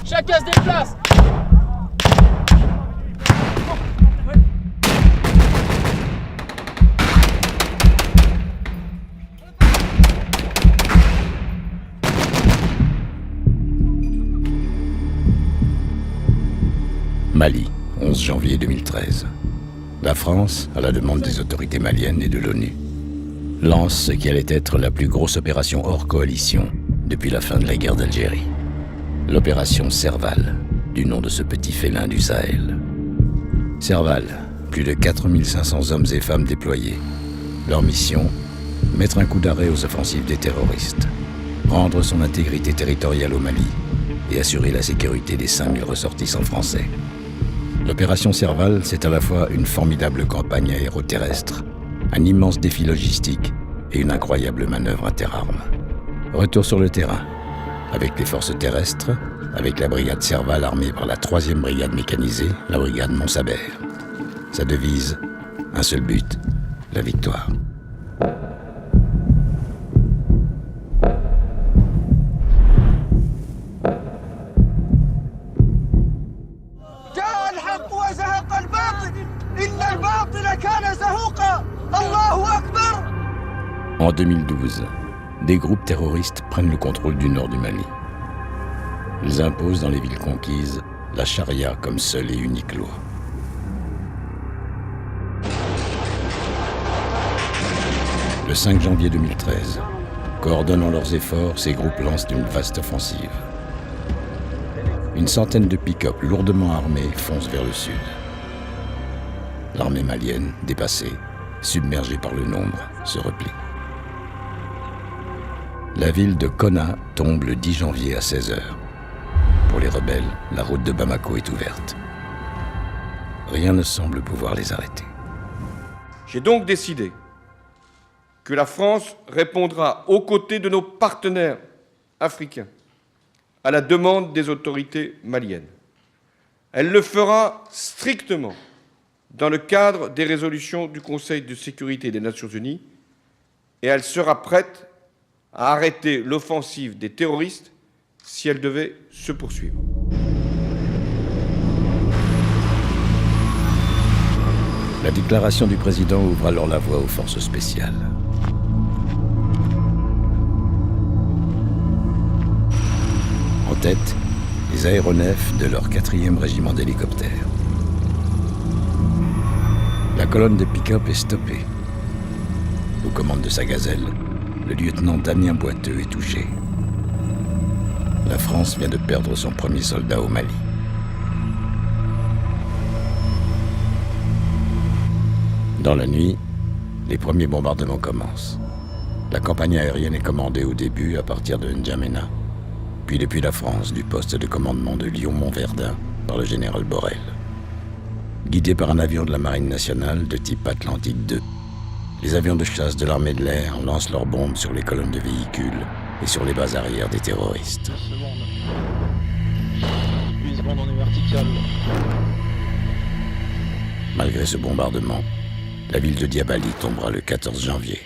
Chacun se déplace. Mali, 11 janvier 2013. La France, à la demande des autorités maliennes et de l'ONU, lance ce qui allait être la plus grosse opération hors coalition depuis la fin de la guerre d'Algérie. L'opération Serval, du nom de ce petit félin du Sahel. Serval, plus de 4500 hommes et femmes déployés. Leur mission, mettre un coup d'arrêt aux offensives des terroristes, rendre son intégrité territoriale au Mali et assurer la sécurité des 5000 ressortissants français. L'opération Serval, c'est à la fois une formidable campagne aéroterrestre, un immense défi logistique et une incroyable manœuvre interarmes. Retour sur le terrain, avec les forces terrestres, avec la brigade Serval armée par la 3e brigade mécanisée, la brigade Montsabert. Sa devise, un seul but, la victoire. En 2012, des groupes terroristes prennent le contrôle du nord du Mali. Ils imposent dans les villes conquises la charia comme seule et unique loi. Le 5 janvier 2013, coordonnant leurs efforts, ces groupes lancent une vaste offensive. Une centaine de pick-up lourdement armés foncent vers le sud. L'armée malienne, dépassée, submergée par le nombre, se replie. La ville de Konna tombe le 10 janvier à 16h. Pour les rebelles, la route de Bamako est ouverte. Rien ne semble pouvoir les arrêter. J'ai donc décidé que la France répondra aux côtés de nos partenaires africains à la demande des autorités maliennes. Elle le fera strictement dans le cadre des résolutions du Conseil de sécurité des Nations Unies et elle sera prête à arrêter l'offensive des terroristes si elle devait se poursuivre. La déclaration du président ouvre alors la voie aux forces spéciales. En tête, les aéronefs de leur 4e régiment d'hélicoptères. La colonne de pick-up est stoppée. Aux commandes de sa gazelle, le lieutenant Damien Boiteux est touché. La France vient de perdre son premier soldat au Mali. Dans la nuit, les premiers bombardements commencent. La campagne aérienne est commandée au début à partir de N'Djamena, puis depuis la France du poste de commandement de Lyon-Montverdun par le général Borel. Guidés par un avion de la Marine nationale de type Atlantique II, les avions de chasse de l'armée de l'air lancent leurs bombes sur les colonnes de véhicules et sur les bases arrière des terroristes. Malgré ce bombardement, la ville de Diabali tombera le 14 janvier.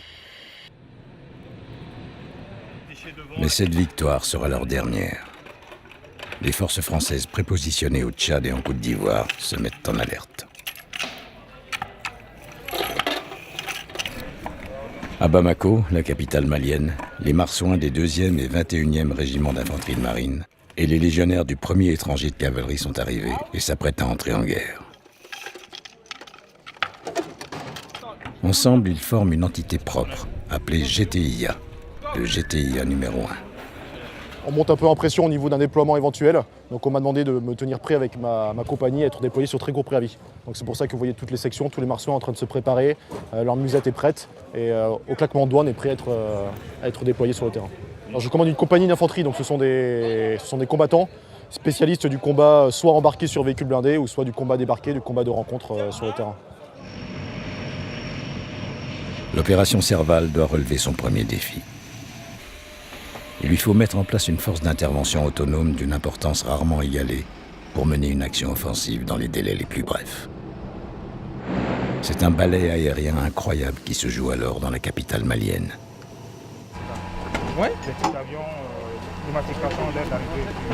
Mais cette victoire sera leur dernière. Les forces françaises prépositionnées au Tchad et en Côte d'Ivoire se mettent en alerte. À Bamako, la capitale malienne, les marsouins des 2e et 21e régiments d'infanterie de marine et les légionnaires du 1er étranger de cavalerie sont arrivés et s'apprêtent à entrer en guerre. Ensemble, ils forment une entité propre, appelée GTIA, le GTIA numéro 1. On monte un peu en pression au niveau d'un déploiement éventuel. Donc on m'a demandé de me tenir prêt avec ma compagnie à être déployé sur très court préavis. Donc c'est pour ça que vous voyez toutes les sections, tous les marsouins en train de se préparer. Leur musette est prête et au claquement de doigts on est prêt à être déployé sur le terrain. Alors, je commande une compagnie d'infanterie, donc ce sont des combattants spécialistes du combat soit embarqués sur véhicules blindés ou soit du combat débarqué, du combat de rencontre sur le terrain. L'opération Serval doit relever son premier défi. Il lui faut mettre en place une force d'intervention autonome d'une importance rarement égalée pour mener une action offensive dans les délais les plus brefs. C'est un ballet aérien incroyable qui se joue alors dans la capitale malienne. Ouais.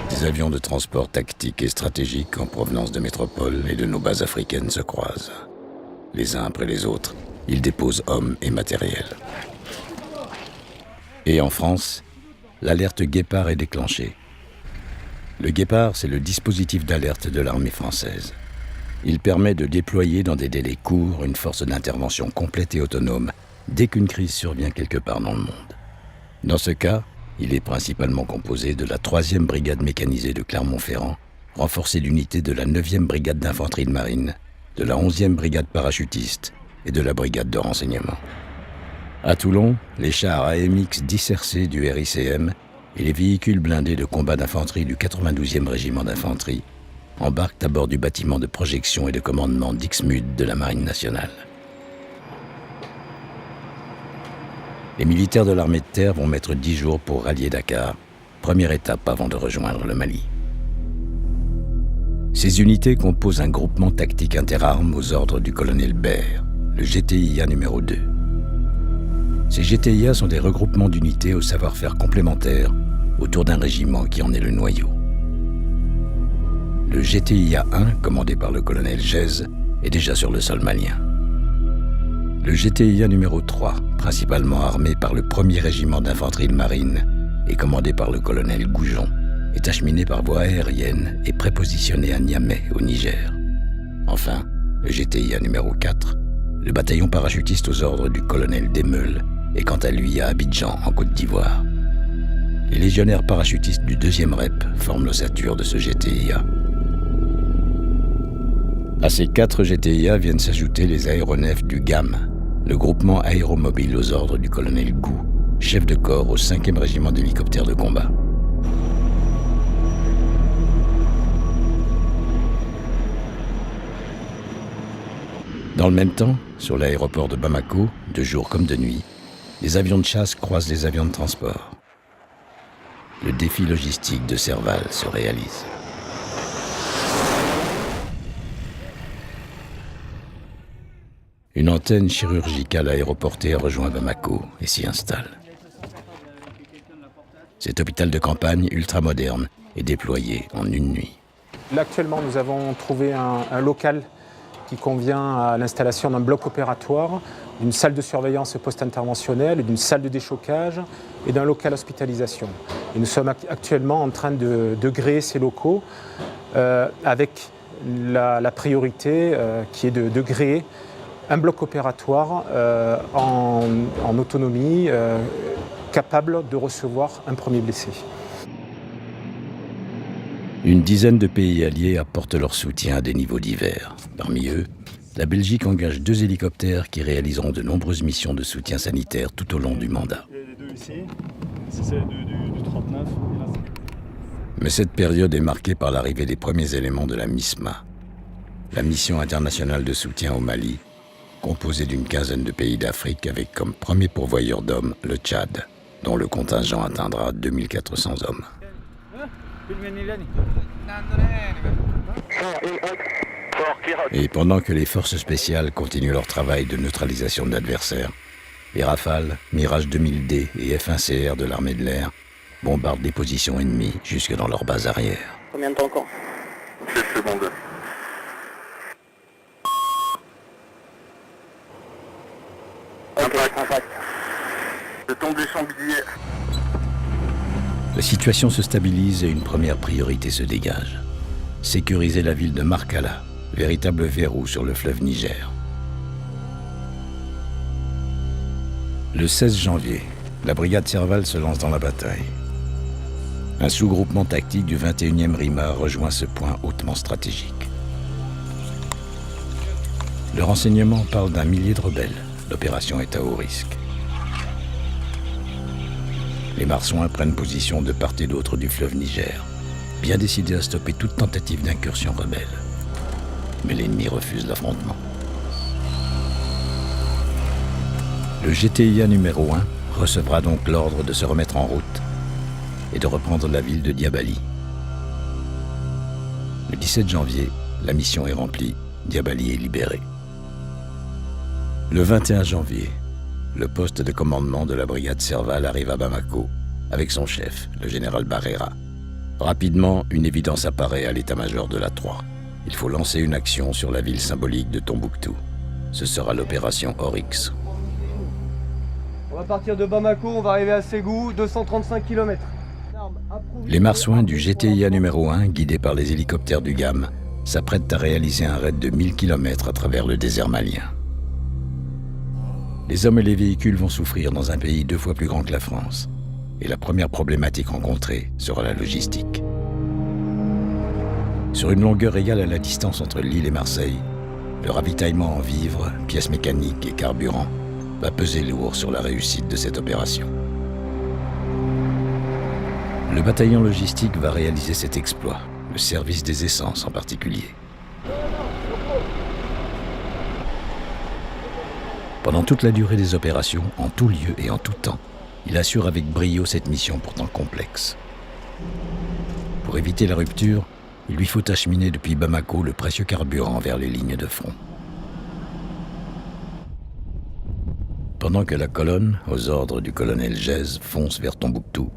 Des avions de transport tactique et stratégique en provenance de métropoles et de nos bases africaines se croisent. Les uns après les autres, ils déposent hommes et matériel. Et en France, l'alerte Guépard est déclenchée. Le Guépard, c'est le dispositif d'alerte de l'armée française. Il permet de déployer dans des délais courts une force d'intervention complète et autonome dès qu'une crise survient quelque part dans le monde. Dans ce cas, il est principalement composé de la 3e brigade mécanisée de Clermont-Ferrand, renforcée d'unités de la 9e brigade d'infanterie de marine, de la 11e brigade parachutiste et de la brigade de renseignement. À Toulon, les chars AMX 10 RC du RICM et les véhicules blindés de combat d'infanterie du 92e régiment d'infanterie embarquent à bord du bâtiment de projection et de commandement d'Ixmude de la Marine nationale. Les militaires de l'armée de terre vont mettre 10 jours pour rallier Dakar, première étape avant de rejoindre le Mali. Ces unités composent un groupement tactique interarmes aux ordres du colonel Baer, le GTIA numéro 2. Ces GTIA sont des regroupements d'unités au savoir-faire complémentaire autour d'un régiment qui en est le noyau. Le GTIA 1, commandé par le colonel Gèze, est déjà sur le sol malien. Le GTIA numéro 3, principalement armé par le 1er régiment d'infanterie de marine et commandé par le colonel Goujon, est acheminé par voie aérienne et prépositionné à Niamey, au Niger. Enfin, le GTIA numéro 4, le bataillon parachutiste aux ordres du colonel Desmeules, est quant à lui à Abidjan, en Côte d'Ivoire. Les légionnaires parachutistes du 2e REP forment l'ossature de ce GTIA. À ces 4 GTIA viennent s'ajouter les aéronefs du GAM, le groupement aéromobile aux ordres du colonel Gou, chef de corps au 5e régiment d'hélicoptères de combat. Dans le même temps, sur l'aéroport de Bamako, de jour comme de nuit, les avions de chasse croisent les avions de transport. Le défi logistique de Serval se réalise. Une antenne chirurgicale aéroportée rejoint Bamako et s'y installe. Cet hôpital de campagne ultramoderne est déployé en une nuit. Là, actuellement, nous avons trouvé un local qui convient à l'installation d'un bloc opératoire, d'une salle de surveillance post-interventionnelle, d'une salle de déchocage et d'un local hospitalisation. Et nous sommes actuellement en train de gréer ces locaux avec la priorité qui est de gréer un bloc opératoire en autonomie, capable de recevoir un premier blessé. Une dizaine de pays alliés apportent leur soutien à des niveaux divers. Parmi eux, la Belgique engage 2 hélicoptères qui réaliseront de nombreuses missions de soutien sanitaire tout au long du mandat. Les 2 ici, c'est celle du 39. Mais cette période est marquée par l'arrivée des premiers éléments de la MISMA, la mission internationale de soutien au Mali, composée d'une quinzaine de pays d'Afrique avec comme premier pourvoyeur d'hommes le Tchad, dont le contingent atteindra 2400 hommes. Et pendant que les forces spéciales continuent leur travail de neutralisation de l'adversaire, les Rafales, Mirage 2000D et F-1CR de l'armée de l'air bombardent des positions ennemies jusque dans leur base arrière. Combien de temps encore? 7 secondes. Impact. Je tombe des chambilliers. La situation se stabilise et une première priorité se dégage. Sécuriser la ville de Markala, véritable verrou sur le fleuve Niger. Le 16 janvier, la brigade Serval se lance dans la bataille. Un sous-groupement tactique du 21e RIMA rejoint ce point hautement stratégique. Le renseignement parle d'1 millier de rebelles. L'opération est à haut risque. Les marsouins prennent position de part et d'autre du fleuve Niger, bien décidés à stopper toute tentative d'incursion rebelle. Mais l'ennemi refuse l'affrontement. Le GTIA numéro 1 recevra donc l'ordre de se remettre en route et de reprendre la ville de Diabali. Le 17 janvier, la mission est remplie, Diabali est libéré. Le 21 janvier, le poste de commandement de la brigade Serval arrive à Bamako avec son chef, le général Barrera. Rapidement, une évidence apparaît à l'état-major de la 3. Il faut lancer une action sur la ville symbolique de Tombouctou. Ce sera l'opération Oryx. On va partir de Bamako, on va arriver à Ségou, 235 km. Les marsouins du GTIA numéro 1, guidés par les hélicoptères du GAM, s'apprêtent à réaliser un raid de 1000 km à travers le désert malien. Les hommes et les véhicules vont souffrir dans un pays 2 fois plus grand que la France. Et la première problématique rencontrée sera la logistique. Sur une longueur égale à la distance entre Lille et Marseille, le ravitaillement en vivres, pièces mécaniques et carburant va peser lourd sur la réussite de cette opération. Le bataillon logistique va réaliser cet exploit, le service des essences en particulier. Pendant toute la durée des opérations, en tout lieu et en tout temps, il assure avec brio cette mission pourtant complexe. Pour éviter la rupture, il lui faut acheminer depuis Bamako le précieux carburant vers les lignes de front. Pendant que la colonne, aux ordres du colonel Geiz, fonce vers Tombouctou,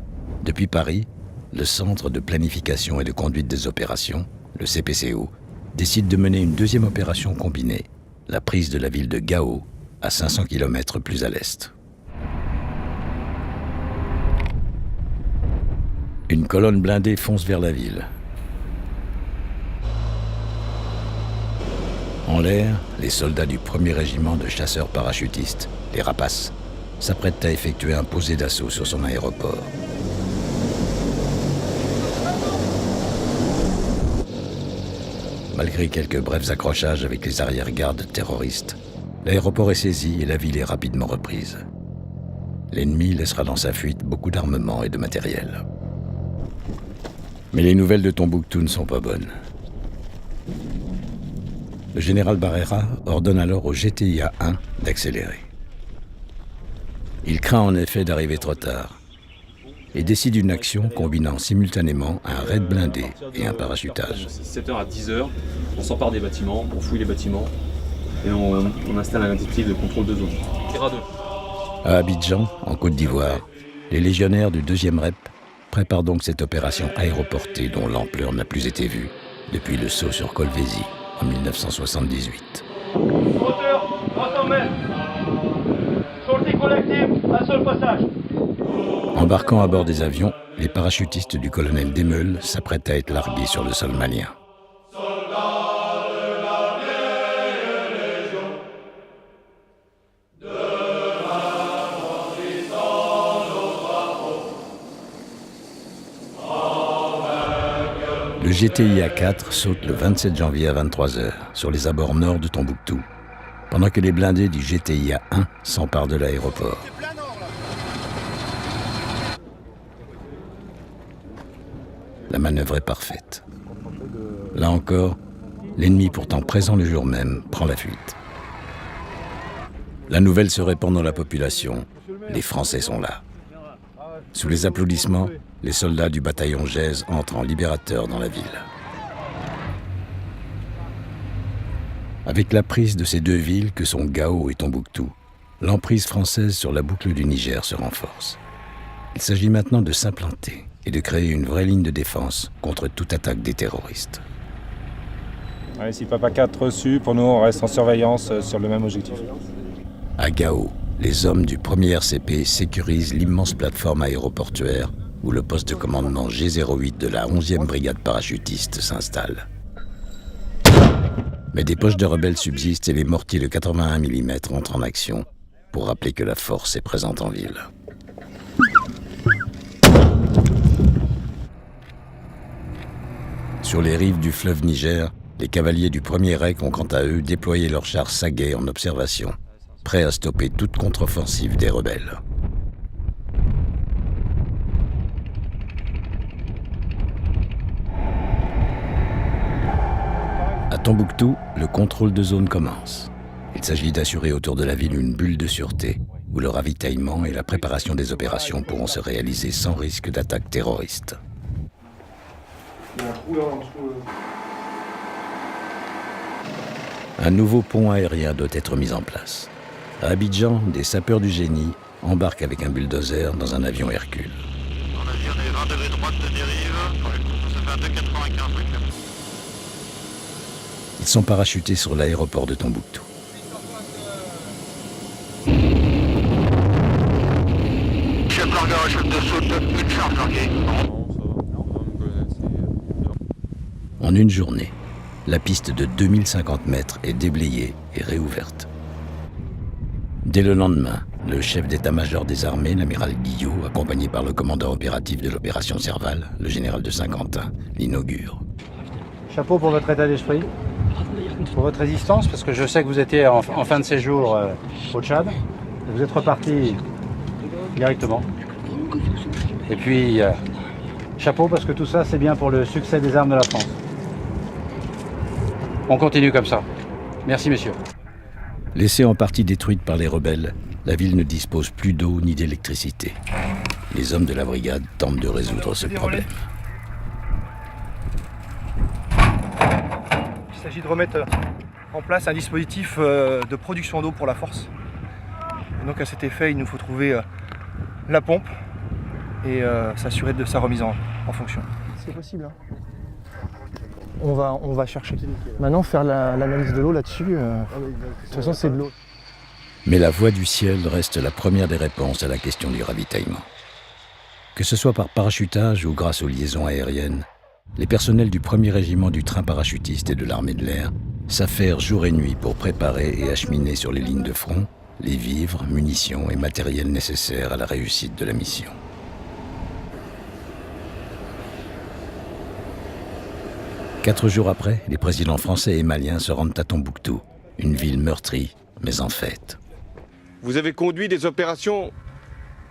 depuis Paris, le Centre de planification et de conduite des opérations, le CPCO, décide de mener une deuxième opération combinée, la prise de la ville de Gao, à 500 km plus à l'est. Une colonne blindée fonce vers la ville. En l'air, les soldats du 1er régiment de chasseurs parachutistes, les Rapaces, s'apprêtent à effectuer un posé d'assaut sur son aéroport. Malgré quelques brefs accrochages avec les arrière-gardes terroristes, l'aéroport est saisi et la ville est rapidement reprise. L'ennemi laissera dans sa fuite beaucoup d'armement et de matériel. Mais les nouvelles de Tombouctou ne sont pas bonnes. Le général Barrera ordonne alors au GTIA 1 d'accélérer. Il craint en effet d'arriver trop tard et décide une action combinant simultanément un raid blindé et un parachutage. 7h à 10h, on s'empare des bâtiments, on fouille les bâtiments et on installe un dispositif de contrôle de zone. Tira 2. À Abidjan, en Côte d'Ivoire, les légionnaires du 2e REP préparent donc cette opération aéroportée dont l'ampleur n'a plus été vue depuis le saut sur Kolwezi en 1978. Hauteur, 300 mètres. Sortie collective, un seul passage. Embarquant à bord des avions, les parachutistes du colonel Demeul s'apprêtent à être largués sur le sol malien. Le GTIA 4 saute le 27 janvier à 23h sur les abords nord de Tombouctou, pendant que les blindés du GTIA 1 s'emparent de l'aéroport. La manœuvre est parfaite. Là encore, l'ennemi pourtant présent le jour même prend la fuite. La nouvelle se répand dans la population. Les Français sont là. Sous les applaudissements, les soldats du bataillon Geiz entrent en libérateur dans la ville. Avec la prise de ces deux villes que sont Gao et Tombouctou, l'emprise française sur la boucle du Niger se renforce. Il s'agit maintenant de s'implanter et de créer une vraie ligne de défense contre toute attaque des terroristes. Allez, si Papa 4 reçu, pour nous on reste en surveillance sur le même objectif. À Gao, les hommes du 1er RCP sécurisent l'immense plateforme aéroportuaire où le poste de commandement G08 de la 11e brigade parachutiste s'installe. Mais des poches de rebelles subsistent et les mortiers de 81 mm entrent en action pour rappeler que la force est présente en ville. Sur les rives du fleuve Niger, les cavaliers du 1er REC ont quant à eux déployé leurs chars Saguet en observation, prêts à stopper toute contre-offensive des rebelles. À Tombouctou, le contrôle de zone commence. Il s'agit d'assurer autour de la ville une bulle de sûreté, où le ravitaillement et la préparation des opérations pourront se réaliser sans risque d'attaque terroriste. Un nouveau pont aérien doit être mis en place. À Abidjan, des sapeurs du génie embarquent avec un bulldozer dans un avion Hercule. On a dit on est 20 degrés droite de dérive, ça fait un 2,95. Ils sont parachutés sur l'aéroport de Tombouctou. Chef largeur, chef de saute, une charge larguée. En une journée, la piste de 2050 mètres est déblayée et réouverte. Dès le lendemain, le chef d'état-major des armées, l'amiral Guillot, accompagné par le commandant opératif de l'opération Serval, le général de Saint-Quentin, l'inaugure. Chapeau pour votre état d'esprit, pour votre résistance, parce que je sais que vous étiez en fin de séjour au Tchad. Vous êtes reparti directement. Et puis, chapeau, parce que tout ça, c'est bien pour le succès des armes de la France. On continue comme ça. Merci, messieurs. Laissée en partie détruite par les rebelles, la ville ne dispose plus d'eau ni d'électricité. Les hommes de la brigade tentent de résoudre ce problème. Il s'agit de remettre en place un dispositif de production d'eau pour la force. Et donc à cet effet, il nous faut trouver la pompe et s'assurer de sa remise en fonction. C'est possible. Hein. On va chercher. Maintenant, faire l'analyse de l'eau là-dessus. De toute façon, c'est de l'eau. Mais la voie du ciel reste la première des réponses à la question du ravitaillement. Que ce soit par parachutage ou grâce aux liaisons aériennes, les personnels du 1er régiment du train parachutiste et de l'armée de l'air s'affairent jour et nuit pour préparer et acheminer sur les lignes de front les vivres, munitions et matériels nécessaires à la réussite de la mission. Quatre jours après, les présidents français et maliens se rendent à Tombouctou, une ville meurtrie, mais en fête. Vous avez conduit des opérations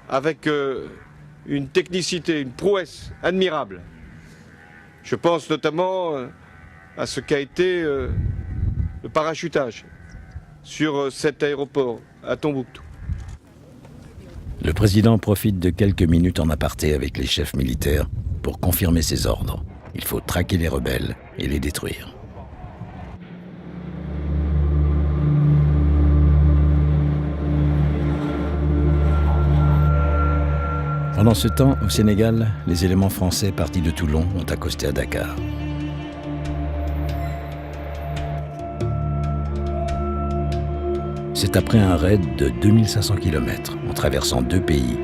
avec une technicité, une prouesse admirable. Je pense notamment à ce qu'a été le parachutage sur cet aéroport à Tombouctou. Le président profite de quelques minutes en aparté avec les chefs militaires pour confirmer ses ordres. Il faut traquer les rebelles et les détruire. Pendant ce temps, au Sénégal, les éléments français partis de Toulon ont accosté à Dakar. C'est après un raid de 2500 km en traversant 2 pays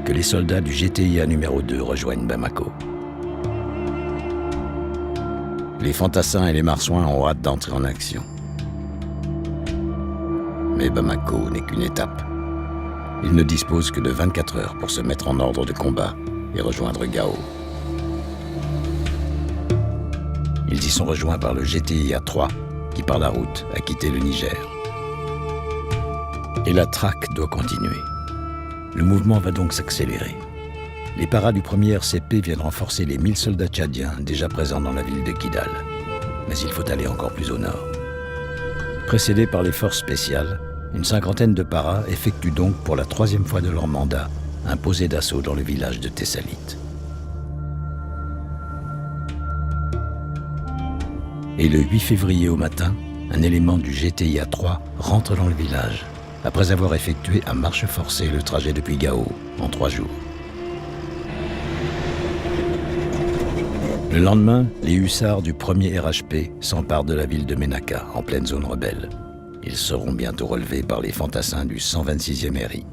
que les soldats du GTIA numéro 2 rejoignent Bamako. Les fantassins et les marsouins ont hâte d'entrer en action. Mais Bamako n'est qu'une étape. Ils ne disposent que de 24 heures pour se mettre en ordre de combat et rejoindre Gao. Ils y sont rejoints par le GTIA 3 qui, par la route, a quitté le Niger. Et la traque doit continuer. Le mouvement va donc s'accélérer. Les paras du 1er RCP viennent renforcer les 1000 soldats tchadiens déjà présents dans la ville de Kidal. Mais il faut aller encore plus au nord. Précédés par les forces spéciales, une cinquantaine de paras effectuent donc pour la 3e fois de leur mandat un posé d'assaut dans le village de Tessalit. Et le 8 février au matin, un élément du GTIA 3 rentre dans le village, après avoir effectué à marche forcée le trajet depuis Gao en 3 jours. Le lendemain, les hussards du 1er RHP s'emparent de la ville de Ménaka, en pleine zone rebelle. Ils seront bientôt relevés par les fantassins du 126e RI.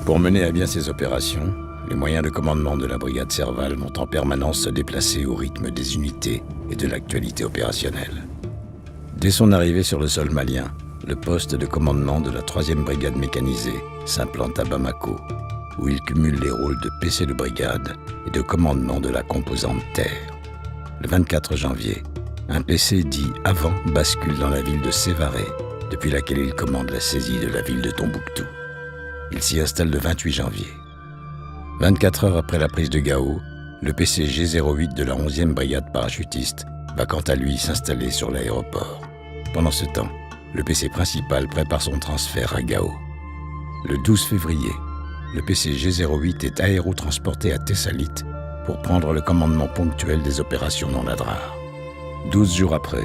Pour mener à bien ces opérations, les moyens de commandement de la brigade Serval vont en permanence se déplacer au rythme des unités et de l'actualité opérationnelle. Dès son arrivée sur le sol malien, le poste de commandement de la 3e brigade mécanisée s'implante à Bamako, où il cumule les rôles de PC de brigade et de commandement de la composante terre. Le 24 janvier, un PC dit avant bascule dans la ville de Sévaré, depuis laquelle il commande la saisie de la ville de Tombouctou. Il s'y installe le 28 janvier. 24 heures après la prise de Gao, le PC G08 de la 11e brigade parachutiste va quant à lui s'installer sur l'aéroport. Pendant ce temps, le PC principal prépare son transfert à Gao. Le 12 février, le PC G08 est aérotransporté à Thessalite pour prendre le commandement ponctuel des opérations dans l'Adrar. 12 jours après,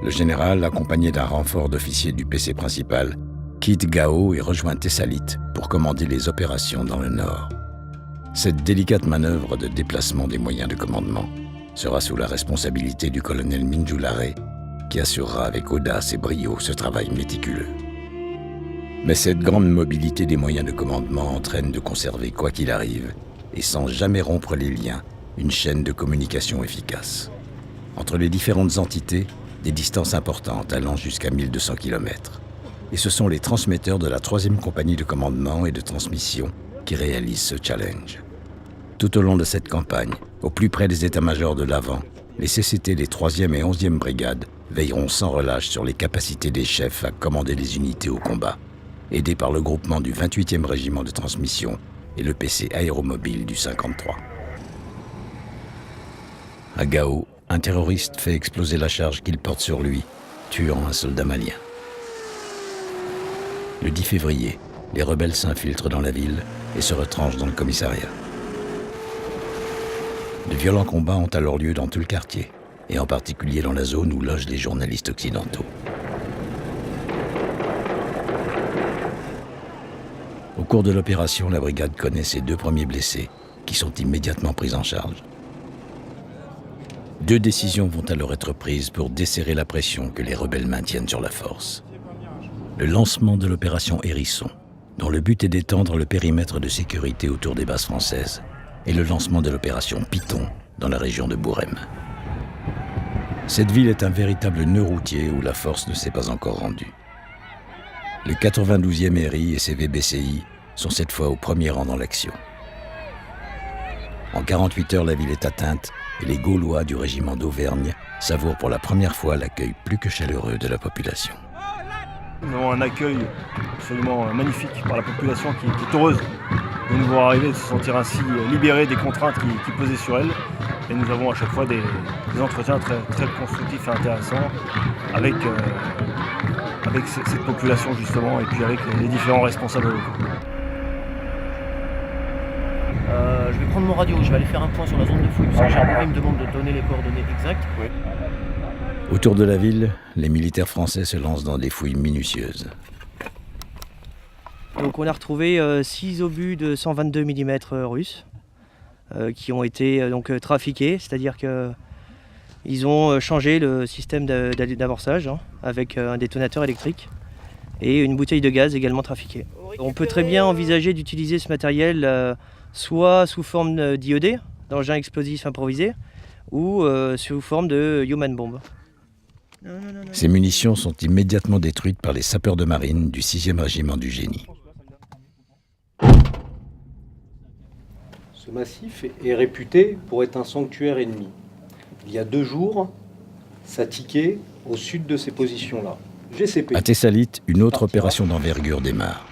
le général, accompagné d'un renfort d'officiers du PC principal, quitte Gao et rejoint Thessalite pour commander les opérations dans le nord. Cette délicate manœuvre de déplacement des moyens de commandement sera sous la responsabilité du colonel Minjulare, qui assurera avec audace et brio ce travail méticuleux. Mais cette grande mobilité des moyens de commandement entraîne de conserver, quoi qu'il arrive, et sans jamais rompre les liens, une chaîne de communication efficace. Entre les différentes entités, des distances importantes allant jusqu'à 1200 km. Et ce sont les transmetteurs de la 3e compagnie de commandement et de transmission qui réalisent ce challenge. Tout au long de cette campagne, au plus près des états-majors de l'avant, les CCT des 3e et 11e brigades veilleront sans relâche sur les capacités des chefs à commander les unités au combat, aidés par le groupement du 28e régiment de transmission et le PC aéromobile du 53. À Gao, un terroriste fait exploser la charge qu'il porte sur lui, tuant un soldat malien. Le 10 février, les rebelles s'infiltrent dans la ville et se retranchent dans le commissariat. De violents combats ont alors lieu dans tout le quartier, et en particulier dans la zone où logent les journalistes occidentaux. Au cours de l'opération, la brigade connaît ses 2 premiers blessés, qui sont immédiatement pris en charge. 2 décisions vont alors être prises pour desserrer la pression que les rebelles maintiennent sur la force. Le lancement de l'opération Hérisson, dont le but est d'étendre le périmètre de sécurité autour des bases françaises, et le lancement de l'opération Python dans la région de Bourem. Cette ville est un véritable nœud routier où la force ne s'est pas encore rendue. Le 92e ERI et ses VBCI sont cette fois au premier rang dans l'action. En 48 heures, la ville est atteinte et les Gaulois du régiment d'Auvergne savourent pour la première fois l'accueil plus que chaleureux de la population. Nous avons un accueil absolument magnifique par la population qui est heureuse de nous voir arriver, de se sentir ainsi libérée des contraintes qui pesaient sur elle. Et nous avons à chaque fois des entretiens très, très constructifs et intéressants avec cette population justement et puis avec les différents responsables locaux. Je vais prendre mon radio, je vais aller faire un point sur la zone de fouille, parce que Charbonnier me demande de donner les coordonnées exactes. Oui. Autour de la ville, les militaires français se lancent dans des fouilles minutieuses. Donc on a retrouvé 6 obus de 122 mm russes qui ont été trafiqués, c'est-à-dire qu'ils ont changé le système d'amorçage avec un détonateur électrique et une bouteille de gaz également trafiquée. On peut très bien envisager d'utiliser ce matériel soit sous forme d'IED, d'engin explosif improvisé, ou sous forme de human bomb. Ces munitions sont immédiatement détruites par les sapeurs de marine du 6e régiment du génie. Ce massif est réputé pour être un sanctuaire ennemi. Il y a 2 jours, ça tiquait au sud de ces positions-là. GCP. À Thessalite, une autre opération d'envergure démarre.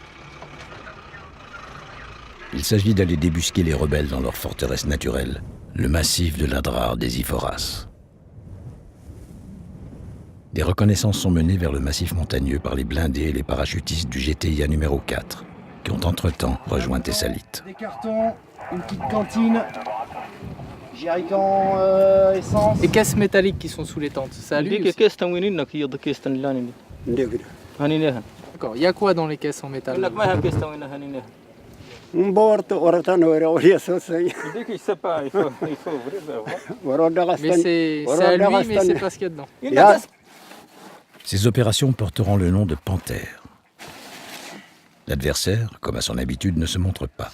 Il s'agit d'aller débusquer les rebelles dans leur forteresse naturelle, le massif de l'Adrar des Iphoras. Des reconnaissances sont menées vers le massif montagneux par les blindés et les parachutistes du GTIA numéro 4, qui ont entre-temps rejoint Thessalite. Des cartons, une petite cantine, jerrycan essence. Les caisses métalliques qui sont sous les tentes, ça allume aussi. D'accord, il y a quoi dans les caisses en métal? Mais c'est à lui, mais c'est pas ce qu'il y a dedans. Ces opérations porteront le nom de Panthère. L'adversaire, comme à son habitude, ne se montre pas.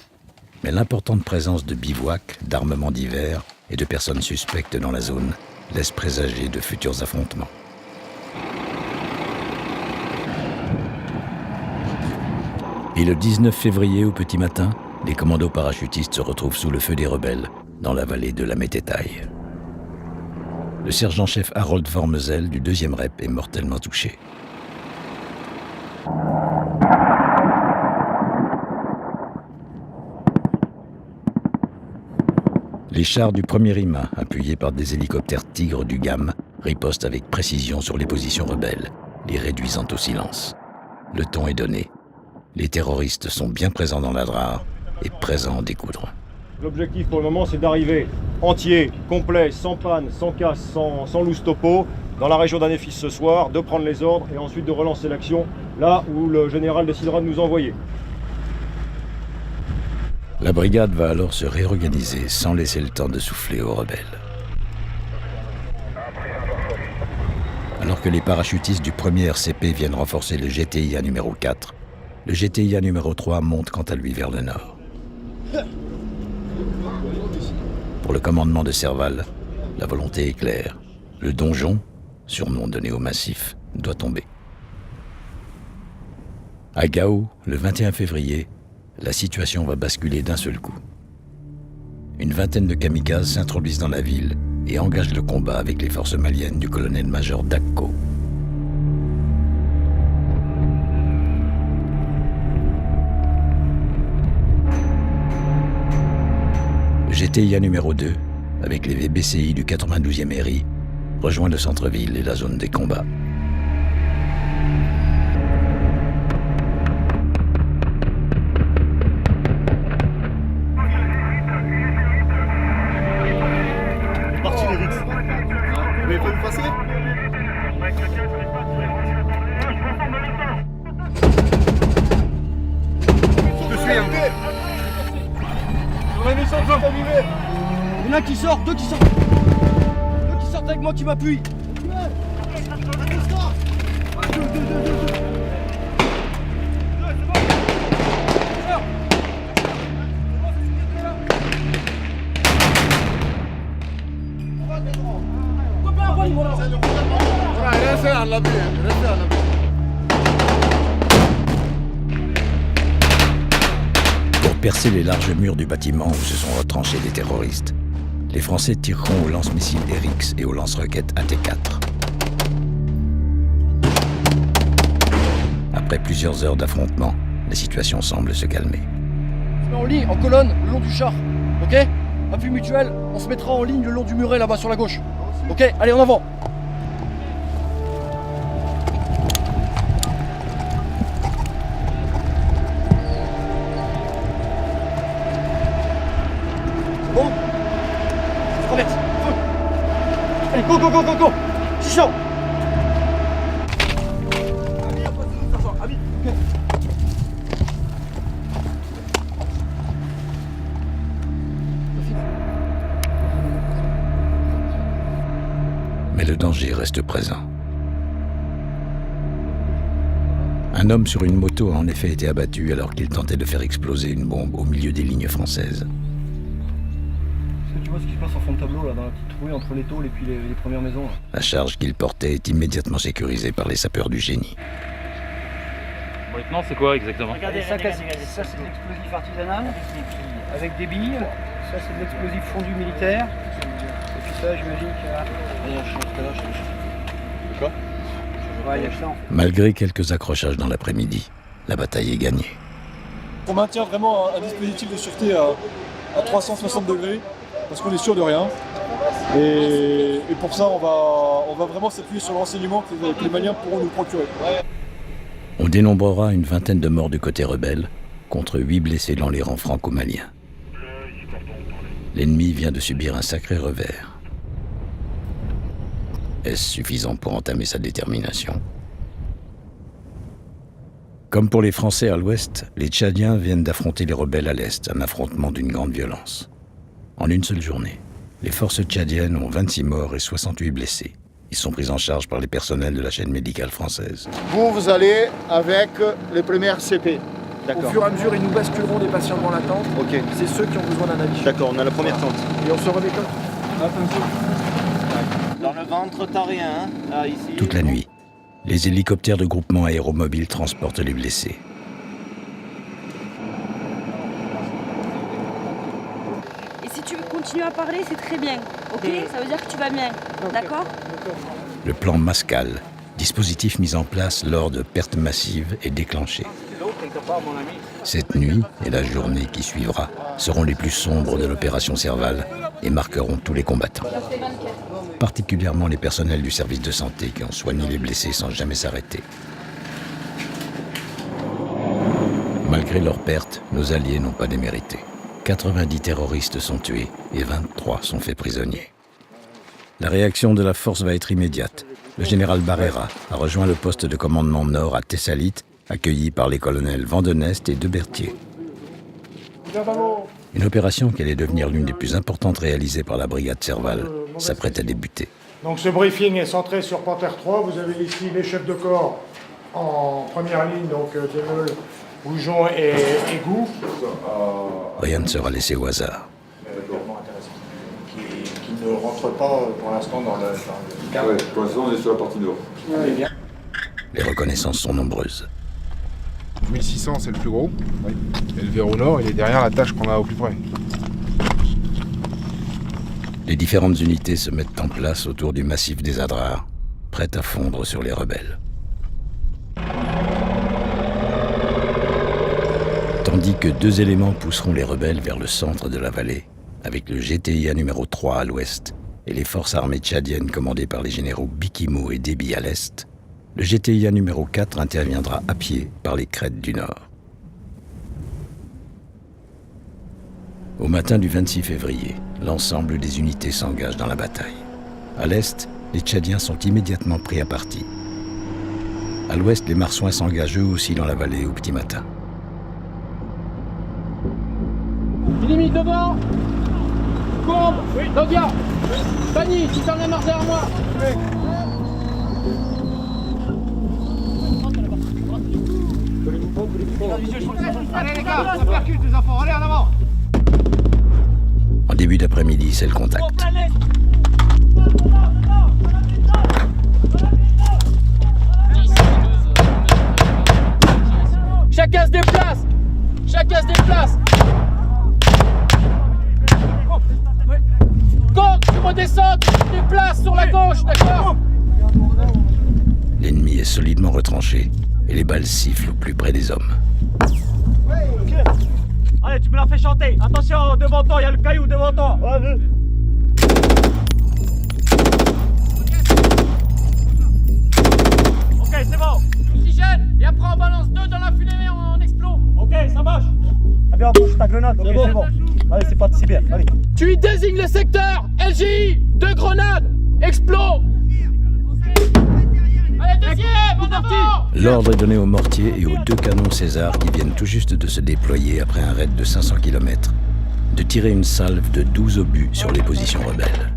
Mais l'importante présence de bivouacs, d'armements divers et de personnes suspectes dans la zone laisse présager de futurs affrontements. Et le 19 février au petit matin, les commandos parachutistes se retrouvent sous le feu des rebelles, dans la vallée de la Mététaille. Le sergent-chef Harold Vormesel du 2e REP est mortellement touché. Les chars du 1er IMA, appuyés par des hélicoptères Tigre du GAM, ripostent avec précision sur les positions rebelles, les réduisant au silence. Le ton est donné. Les terroristes sont bien présents dans la DRAR et prêts à en découdre. L'objectif pour le moment, c'est d'arriver entier, complet, sans panne, sans casse, sans loose topo, dans la région d'Annéfis ce soir, de prendre les ordres et ensuite de relancer l'action là où le général décidera de nous envoyer. La brigade va alors se réorganiser sans laisser le temps de souffler aux rebelles. Alors que les parachutistes du 1er RCP viennent renforcer le GTIA numéro 4, le GTIA numéro 3 monte quant à lui vers le nord. Pour le commandement de Serval, la volonté est claire. Le donjon, surnom donné au massif, doit tomber. À Gao, le 21 février, la situation va basculer d'un seul coup. Une vingtaine de kamikazes s'introduisent dans la ville et engagent le combat avec les forces maliennes du colonel-major Dakko. Le GTIA numéro 2, avec les VBCI du 92e RI, rejoint le centre-ville et la zone des combats. Il y en a un qui sort, deux qui sortent. Deux qui sortent avec moi qui m'appuient. Pour percer les larges murs du bâtiment où se sont retranchés des terroristes, les Français tireront aux lance-missiles RX et aux lance-roquettes AT-4. Après plusieurs heures d'affrontement, la situation semble se calmer. On se met en ligne, en colonne, le long du char. Ok? Appui mutuel, on se mettra en ligne le long du muret là-bas sur la gauche. Ok? Allez, en avant! Bon? Traverse! Feu! Allez, go, go, go, go, go! 600! Mais le danger reste présent. Un homme sur une moto a en effet été abattu alors qu'il tentait de faire exploser une bombe au milieu des lignes françaises. Tu vois ce qui se passe en fond de tableau, là, dans la petite rouille entre les tôles et puis les premières maisons. Là. La charge qu'il portait est immédiatement sécurisée par les sapeurs du génie. Bon, lieutenant, c'est quoi exactement? Regardez, ça c'est de l'explosif artisanal avec des billes. Ça c'est de l'explosif fondu militaire. Et puis ça, j'imagine qu'il y a... Quoi? Ouais, il y a ça. Malgré quelques accrochages dans l'après-midi, la bataille est gagnée. On maintient vraiment un dispositif de sûreté à 360 degrés, parce qu'on est sûr de rien. Et pour ça, on va vraiment s'appuyer sur le renseignement que les Maliens pourront nous procurer. On dénombrera une vingtaine de morts du côté rebelle, contre 8 blessés dans les rangs franco-maliens. L'ennemi vient de subir un sacré revers. Est-ce suffisant pour entamer sa détermination? Comme pour les Français à l'ouest, les Tchadiens viennent d'affronter les rebelles à l'est, un affrontement d'une grande violence. En une seule journée, les forces tchadiennes ont 26 morts et 68 blessés. Ils sont pris en charge par les personnels de la chaîne médicale française. Vous allez avec les premières CP. Au fur et à mesure, ils nous basculeront des patients dans la tente. Ok. C'est ceux qui ont besoin d'un avis. D'accord, on a la première tente. Et on se remet comme Dans le ventre, t'as rien, hein? Là, ici. Toute la nuit, les hélicoptères de groupement aéromobile transportent les blessés. Et si tu continues à parler, c'est très bien, ok? Ça veut dire que tu vas bien, d'accord? Le plan Mascal, dispositif mis en place lors de pertes massives, est déclenché. Cette nuit et la journée qui suivra seront les plus sombres de l'opération Serval et marqueront tous les combattants. particulièrement les personnels du service de santé qui ont soigné les blessés sans jamais s'arrêter. Malgré leurs pertes, nos alliés n'ont pas démérité. 90 terroristes sont tués et 23 sont faits prisonniers. La réaction de la force va être immédiate. Le général Barrera a rejoint le poste de commandement nord à Thessalite, accueilli par les colonels Vandenest et de Berthier. Une opération qui allait devenir l'une des plus importantes réalisées par la brigade Serval s'apprête à débuter. Donc ce briefing est centré sur Panthère 3. Vous avez ici les chefs de corps en première ligne, donc Demeul, Goujon et Gou. Rien ne sera laissé au hasard. Qui ne rentre pas pour l'instant dans le cadre. Ouais, pour l'instant on est sur la partie nord. Les reconnaissances sont nombreuses. 1600 c'est le plus gros. Oui. Et le verrou nord il est derrière la tâche qu'on a au plus près. Les différentes unités se mettent en place autour du massif des Adrars, prêtes à fondre sur les rebelles. Tandis que 2 éléments pousseront les rebelles vers le centre de la vallée, avec le GTIA numéro 3 à l'ouest et les forces armées tchadiennes commandées par les généraux Bikimo et Déby à l'est, le GTIA numéro 4 interviendra à pied par les crêtes du nord. Au matin du 26 février, l'ensemble des unités s'engagent dans la bataille. À l'est, les Tchadiens sont immédiatement pris à partie. À l'ouest, les Marsouins s'engagent eux aussi dans la vallée au petit matin. Limite devant. Courbe. Oui. Dogia. Fanny, tu fermes la marche derrière moi. Oui. Allez les gars, ça percute les enfants, allez en avant. En début d'après-midi, c'est le contact. Chacun se déplace. Chacun se déplace. Compte, tu redescends, tu te déplaces sur la gauche, d'accord? L'ennemi est solidement retranché et les balles sifflent au plus près des hommes. Allez, tu me la fais chanter. Attention, devant toi, il y a le caillou devant toi. Ouais, ok, c'est bon. Oxygène, et après on balance 2 dans la fumée en explos. Ok, ça marche. Ah bien, bouge ta grenade, ok, c'est bon. Allez, c'est parti, c'est bien, allez. Tu y désignes le secteur. LGI, 2 grenades. Explos. Allez, deuxième, en avant. L'ordre est donné aux mortiers et aux 2 canons César qui viennent tout juste de se déployer après un raid de 500 km, de tirer une salve de 12 obus sur les positions rebelles.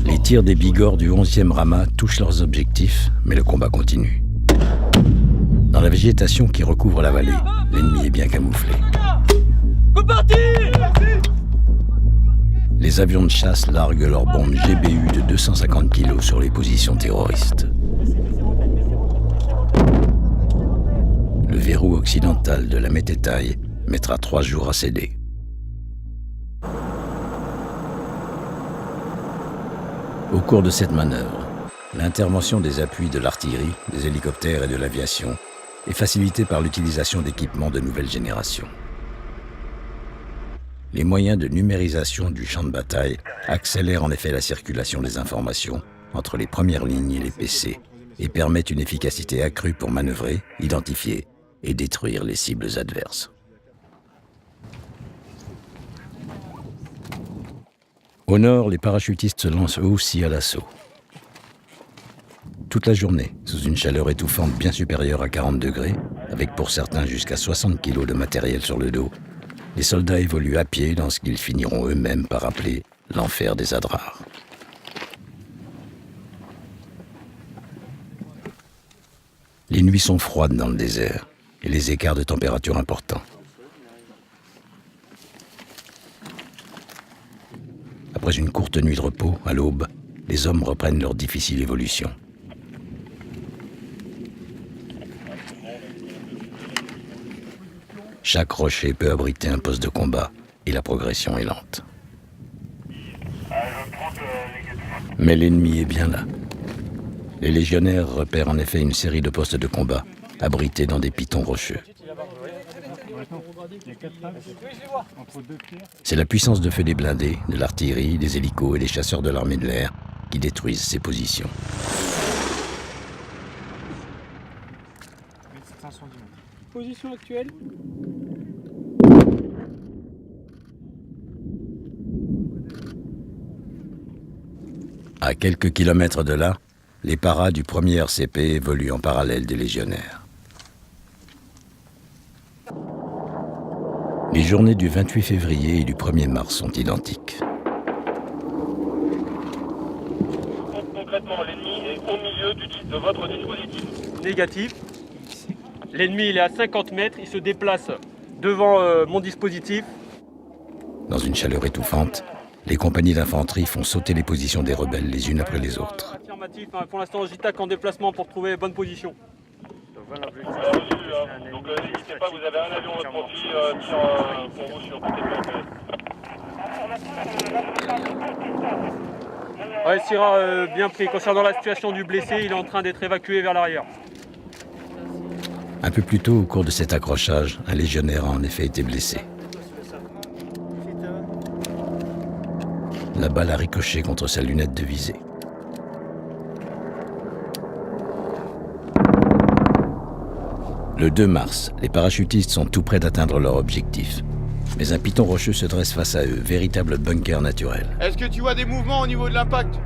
Les tirs des Bigorres du 11e Rama touchent leurs objectifs, mais le combat continue. Dans la végétation qui recouvre la vallée, l'ennemi est bien camouflé. Les avions de chasse larguent leurs bombes GBU de 250 kg sur les positions terroristes. Le verrou occidental de la Mététaille mettra 3 jours à céder. Au cours de cette manœuvre, l'intervention des appuis de l'artillerie, des hélicoptères et de l'aviation est facilitée par l'utilisation d'équipements de nouvelle génération. Les moyens de numérisation du champ de bataille accélèrent en effet la circulation des informations entre les premières lignes et les PC et permettent une efficacité accrue pour manœuvrer, identifier et détruire les cibles adverses. Au nord, les parachutistes se lancent eux aussi à l'assaut. Toute la journée, sous une chaleur étouffante bien supérieure à 40 degrés, avec pour certains jusqu'à 60 kg de matériel sur le dos, les soldats évoluent à pied dans ce qu'ils finiront eux-mêmes par appeler l'enfer des Adrars. Les nuits sont froides dans le désert et les écarts de température importants. Après une courte nuit de repos, à l'aube, les hommes reprennent leur difficile évolution. Chaque rocher peut abriter un poste de combat et la progression est lente. Mais l'ennemi est bien là. Les légionnaires repèrent en effet une série de postes de combat abrités dans des pitons rocheux. C'est la puissance de feu des blindés, de l'artillerie, des hélicos et des chasseurs de l'armée de l'air qui détruisent ces positions. Position actuelle. À quelques kilomètres de là, les paras du 1er RCP évoluent en parallèle des légionnaires. Les journées du 28 février et du 1er mars sont identiques. Concrètement, l'ennemi est au milieu de votre dispositif. Négatif. L'ennemi il est à 50 mètres, il se déplace devant mon dispositif. Dans une chaleur étouffante, les compagnies d'infanterie font sauter les positions des rebelles les unes après les autres. Affirmatif, pour l'instant JTAC en déplacement pour trouver bonne position. Donc n'hésitez pas, vous avez un avion de votre profil pour vous sur toutes les plaquettes. Ouais, Syrah bien pris. Concernant la situation du blessé, il est en train d'être évacué vers l'arrière. Un peu plus tôt, au cours de cet accrochage, un légionnaire a en effet été blessé. La balle a ricoché contre sa lunette de visée. Le 2 mars, les parachutistes sont tout près d'atteindre leur objectif. Mais un piton rocheux se dresse face à eux, véritable bunker naturel. Est-ce que tu vois des mouvements au niveau de l'impact?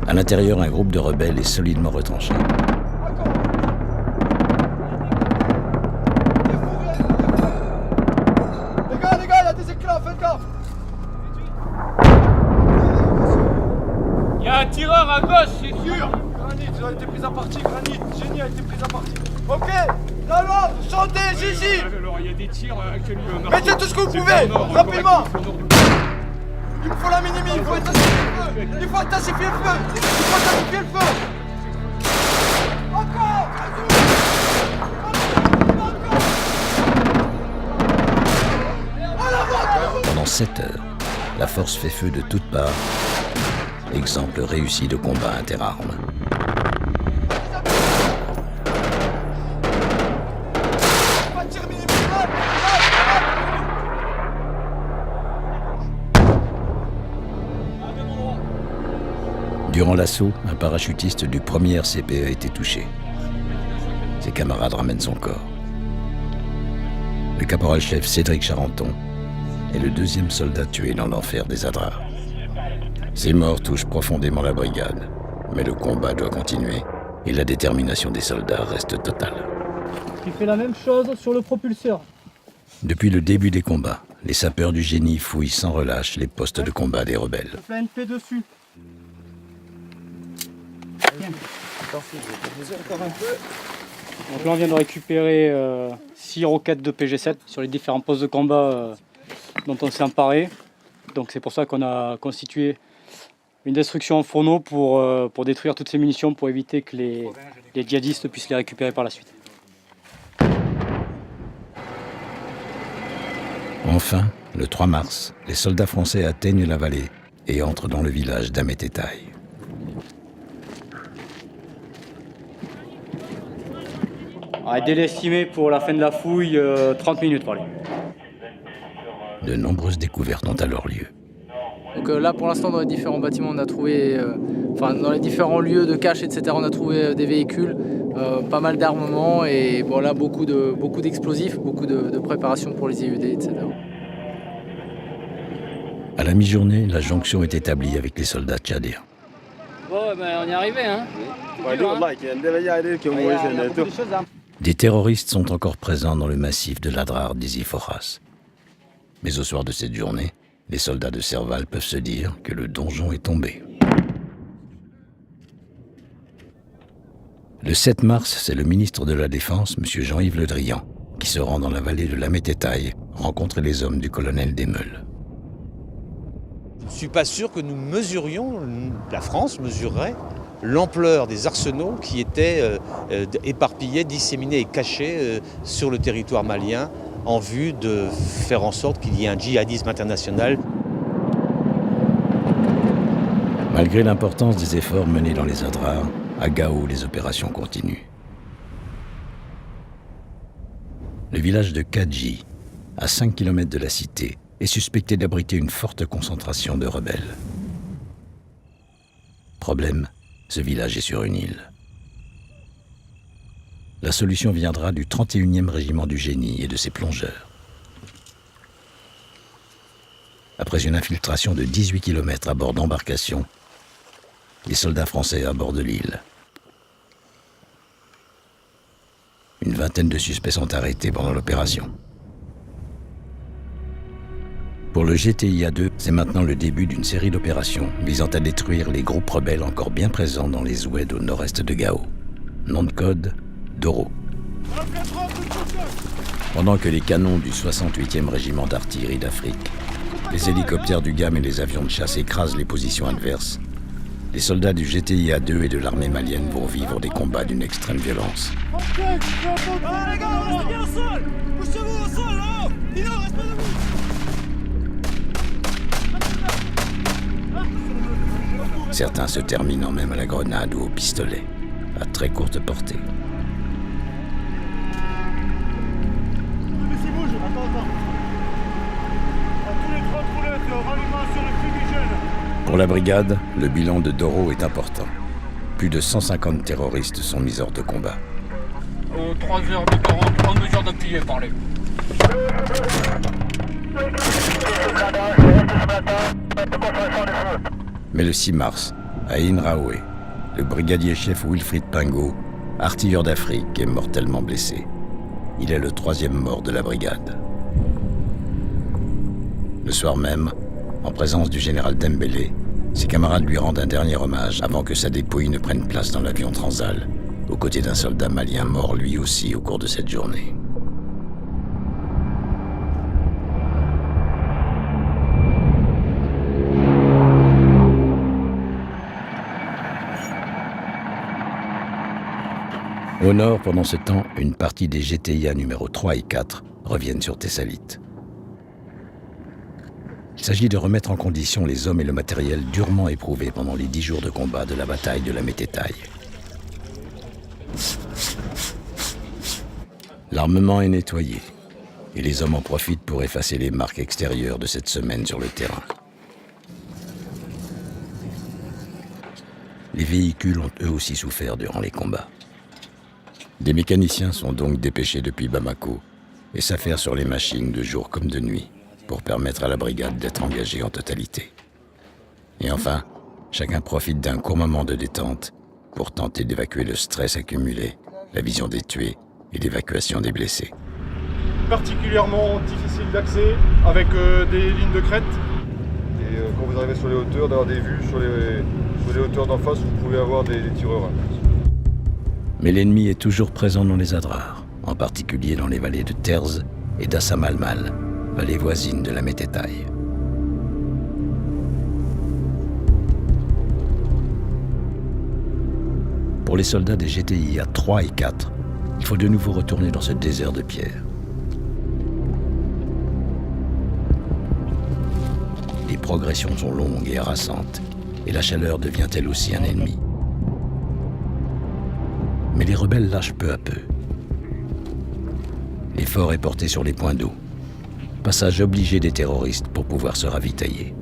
À l'intérieur, un groupe de rebelles est solidement retranché. Les gars, il y a des éclats, faites gaffe! Il y a un tireur à gauche, c'est sûr! Granit, ils ont été pris à partie, Granit, Génie a été pris à partie. Ok, la loi, chantez, Gigi! Alors il y a des tirs actuellement. Mettez tout ce que vous pouvez, rapidement! Il me faut la minimi, il faut intensifier le feu! Il faut intensifier le feu! Il faut intensifier le feu! Encore! Pendant 7 heures, la force fait feu de toutes parts. Exemple réussi de combat interarmes. Durant l'assaut, un parachutiste du 1er RCP a été touché. Ses camarades ramènent son corps. Le caporal-chef Cédric Charenton est le 2e soldat tué dans l'enfer des Adrars. Ces morts touchent profondément la brigade, mais le combat doit continuer et la détermination des soldats reste totale. Tu fais la même chose sur le propulseur. Depuis le début des combats, les sapeurs du génie fouillent sans relâche les postes de combat des rebelles. Je fais une paix dessus. Donc là on vient de récupérer 6 roquettes de PG-7 sur les différents postes de combat dont on s'est emparé. Donc c'est pour ça qu'on a constitué une destruction en fourneau pour détruire toutes ces munitions pour éviter que les djihadistes puissent les récupérer par la suite. Enfin, le 3 mars, les soldats français atteignent la vallée et entrent dans le village d'Ametetai. Délai estimé pour la fin de la fouille, 30 minutes par là. De nombreuses découvertes ont alors lieu. Donc là pour l'instant dans les différents bâtiments on a trouvé, dans les différents lieux de cache etc. on a trouvé des véhicules, pas mal d'armements et bon là beaucoup d'explosifs, beaucoup de préparation pour les IED etc. À la mi-journée, la jonction est établie avec les soldats tchadiens. Bon ben on y est arrivé hein. Des terroristes sont encore présents dans le massif de l'Adrar d'Isiforas. Mais au soir de cette journée, les soldats de Serval peuvent se dire que le donjon est tombé. Le 7 mars, c'est le ministre de la Défense, M. Jean-Yves Le Drian, qui se rend dans la vallée de l'Ametetai rencontrer les hommes du colonel Desmeules. Je ne suis pas sûr que nous mesurions, la France mesurerait l'ampleur des arsenaux qui étaient éparpillés, disséminés et cachés sur le territoire malien en vue de faire en sorte qu'il y ait un djihadisme international. Malgré l'importance des efforts menés dans les Adrars, à Gao, les opérations continuent. Le village de Kadji, à 5 km de la cité, est suspecté d'abriter une forte concentration de rebelles. Problème, ce village est sur une île. La solution viendra du 31e régiment du génie et de ses plongeurs. Après une infiltration de 18 km à bord d'embarcations, les soldats français abordent l'île. Une vingtaine de suspects sont arrêtés pendant l'opération. Pour le GTIA-2, c'est maintenant le début d'une série d'opérations visant à détruire les groupes rebelles encore bien présents dans les oueds au nord-est de Gao. Nom de code, Doro. Pendant que les canons du 68e régiment d'artillerie d'Afrique, les hélicoptères du GAM et les avions de chasse écrasent les positions adverses, les soldats du GTIA-2 et de l'armée malienne vont vivre des combats d'une extrême violence. Ah les gars, restez bien au sol! Poussez-vous au sol là-haut! Dino, reste debout! Certains se terminant même à la grenade ou au pistolet, à très courte portée. Pour la brigade, le bilan de Doro est important. Plus de 150 terroristes sont mis hors de combat. 3 heures de 40, en mesure d'appuyer, parlez. Mais le 6 mars, à Inraoué, le brigadier-chef Wilfried Pingot, artilleur d'Afrique, est mortellement blessé. Il est le 3e mort de la brigade. Le soir même, en présence du général Dembélé, ses camarades lui rendent un dernier hommage avant que sa dépouille ne prenne place dans l'avion Transal, aux côtés d'un soldat malien mort lui aussi au cours de cette journée. Au nord, pendant ce temps, une partie des GTIA numéro 3 et 4 reviennent sur Tessalit. Il s'agit de remettre en condition les hommes et le matériel durement éprouvés pendant les 10 jours de combat de la bataille de la Mététaille. L'armement est nettoyé et les hommes en profitent pour effacer les marques extérieures de cette semaine sur le terrain. Les véhicules ont eux aussi souffert durant les combats. Des mécaniciens sont donc dépêchés depuis Bamako et s'affairent sur les machines de jour comme de nuit pour permettre à la brigade d'être engagée en totalité. Et enfin, chacun profite d'un court moment de détente pour tenter d'évacuer le stress accumulé, la vision des tués et l'évacuation des blessés. Particulièrement difficile d'accès avec des lignes de crête. Et quand vous arrivez sur les hauteurs, d'avoir des vues sur les hauteurs d'en face où vous pouvez avoir des tireurs. Mais l'ennemi est toujours présent dans les Adrar, en particulier dans les vallées de Terz et d'Assamalmal, vallées voisines de la Mététaille. Pour les soldats des GTIA 3 et 4, il faut de nouveau retourner dans ce désert de pierre. Les progressions sont longues et harassantes, et la chaleur devient elle aussi un ennemi. Mais les rebelles lâchent peu à peu. L'effort est porté sur les points d'eau, passage obligé des terroristes pour pouvoir se ravitailler.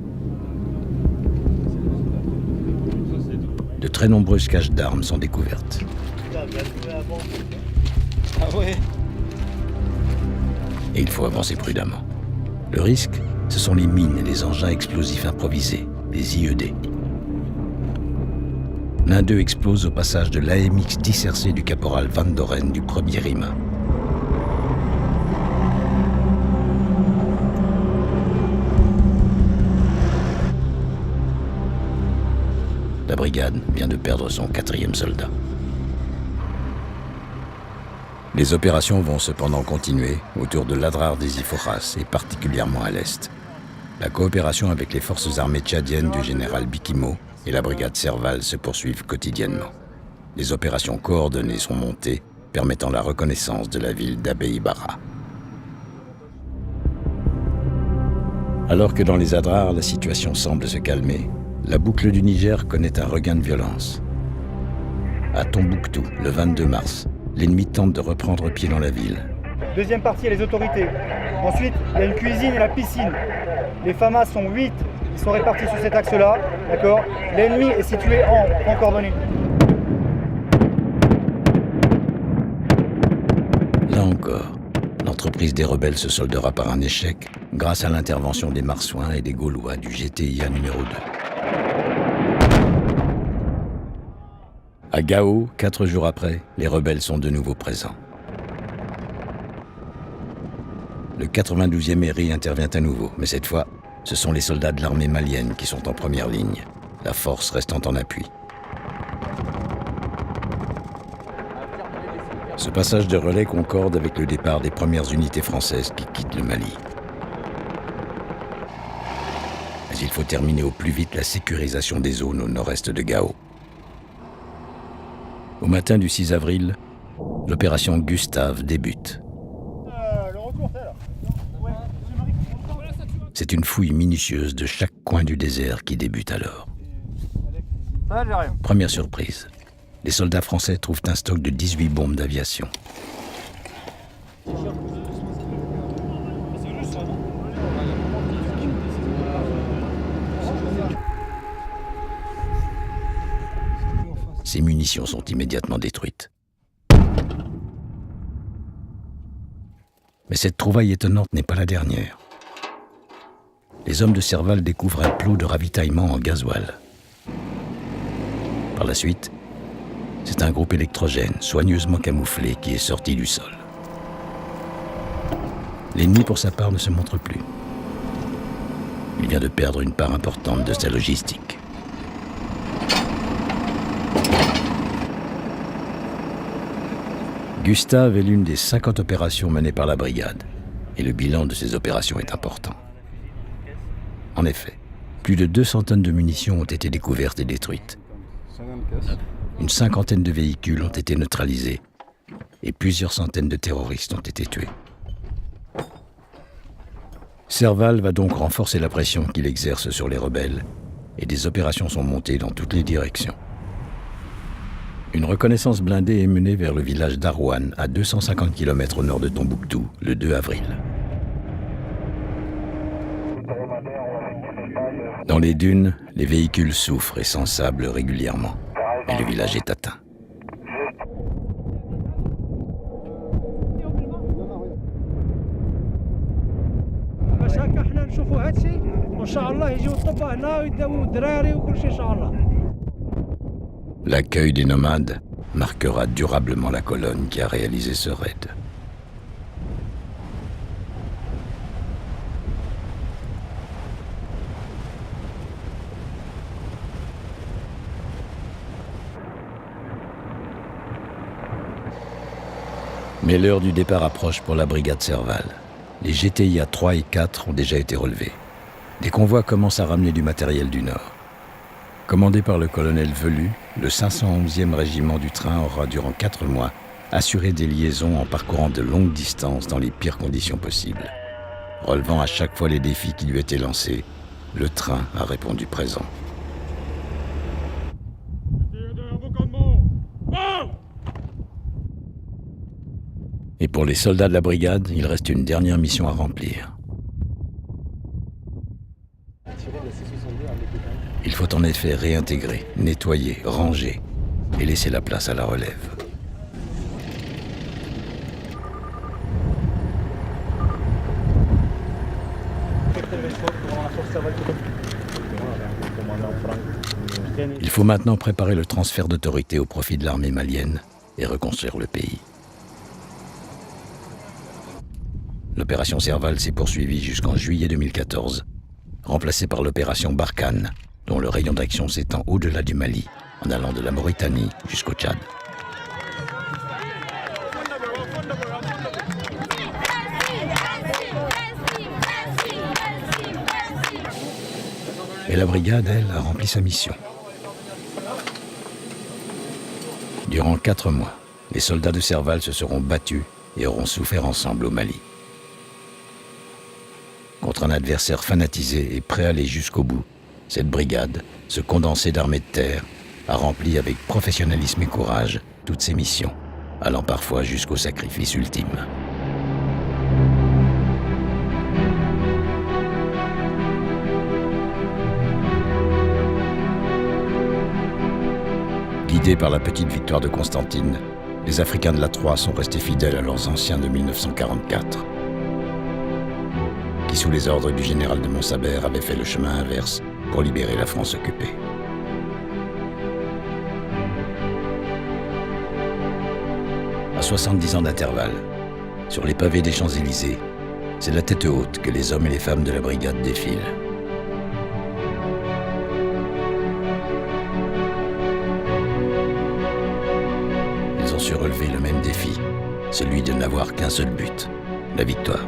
De très nombreuses caches d'armes sont découvertes. Et il faut avancer prudemment. Le risque, ce sont les mines et les engins explosifs improvisés, les IED. L'un d'eux explose au passage de l'AMX 10 RC du caporal Van Doren du 1er RIMA. La brigade vient de perdre son 4e soldat. Les opérations vont cependant continuer autour de l'Adrar des Iforas et particulièrement à l'est. La coopération avec les forces armées tchadiennes du général Bikimo et la brigade Serval se poursuivent quotidiennement. Des opérations coordonnées sont montées, permettant la reconnaissance de la ville d'Abéibara. Alors que dans les Adrar, la situation semble se calmer, la boucle du Niger connaît un regain de violence. À Tombouctou, le 22 mars, l'ennemi tente de reprendre pied dans la ville. Deuxième partie, il y a les autorités. Ensuite, il y a une cuisine et la piscine. Les FAMAS sont 8, ils sont répartis sur cet axe-là, d'accord. L'ennemi est situé en coordonnées. Là encore, l'entreprise des rebelles se soldera par un échec grâce à l'intervention des Marsouins et des Gaulois du GTIA numéro 2. À Gao, 4 jours après, les rebelles sont de nouveau présents. Le 92e ERI intervient à nouveau, mais cette fois, ce sont les soldats de l'armée malienne qui sont en première ligne, la force restant en appui. Ce passage de relais concorde avec le départ des premières unités françaises qui quittent le Mali. Mais il faut terminer au plus vite la sécurisation des zones au nord-est de Gao. Au matin du 6 avril, l'opération Gustave débute. C'est une fouille minutieuse de chaque coin du désert qui débute alors. Première surprise, les soldats français trouvent un stock de 18 bombes d'aviation. Ces munitions sont immédiatement détruites. Mais cette trouvaille étonnante n'est pas la dernière. Les hommes de Serval découvrent un plot de ravitaillement en gasoil. Par la suite, c'est un groupe électrogène soigneusement camouflé qui est sorti du sol. L'ennemi, pour sa part, ne se montre plus. Il vient de perdre une part importante de sa logistique. Gustave est l'une des 50 opérations menées par la brigade, et le bilan de ces opérations est important. En effet, plus de 200 tonnes de munitions ont été découvertes et détruites. Une cinquantaine de véhicules ont été neutralisés et plusieurs centaines de terroristes ont été tués. Serval va donc renforcer la pression qu'il exerce sur les rebelles et des opérations sont montées dans toutes les directions. Une reconnaissance blindée est menée vers le village d'Arouane, à 250 km au nord de Tombouctou, le 2 avril. Dans les dunes, les véhicules souffrent et s'ensablent régulièrement, et le village est atteint. L'accueil des nomades marquera durablement la colonne qui a réalisé ce raid. Mais l'heure du départ approche pour la brigade Serval. Les GTIA 3 et 4 ont déjà été relevés. Des convois commencent à ramener du matériel du Nord. Commandé par le colonel Velu, le 511e régiment du train aura durant 4 mois assuré des liaisons en parcourant de longues distances dans les pires conditions possibles. Relevant à chaque fois les défis qui lui étaient lancés, le train a répondu présent. Et pour les soldats de la brigade, il reste une dernière mission à remplir. Il faut en effet réintégrer, nettoyer, ranger et laisser la place à la relève. Il faut maintenant préparer le transfert d'autorité au profit de l'armée malienne et reconstruire le pays. L'opération Serval s'est poursuivie jusqu'en juillet 2014, remplacée par l'opération Barkhane, dont le rayon d'action s'étend au-delà du Mali, en allant de la Mauritanie jusqu'au Tchad. Et la brigade, elle, a rempli sa mission. Durant 4 mois, les soldats de Serval se seront battus et auront souffert ensemble au Mali. Contre un adversaire fanatisé et prêt à aller jusqu'au bout, cette brigade, ce condensé d'armée de terre, a rempli avec professionnalisme et courage toutes ses missions, allant parfois jusqu'au sacrifice ultime. Guidés par la petite victoire de Constantine, les Africains de la Troie sont restés fidèles à leurs anciens de 1944, qui sous les ordres du général de Montsabert avaient fait le chemin inverse pour libérer la France occupée. À 70 ans d'intervalle, sur les pavés des Champs-Élysées, c'est la tête haute que les hommes et les femmes de la brigade défilent. Ils ont su relever le même défi, celui de n'avoir qu'un seul but, la victoire.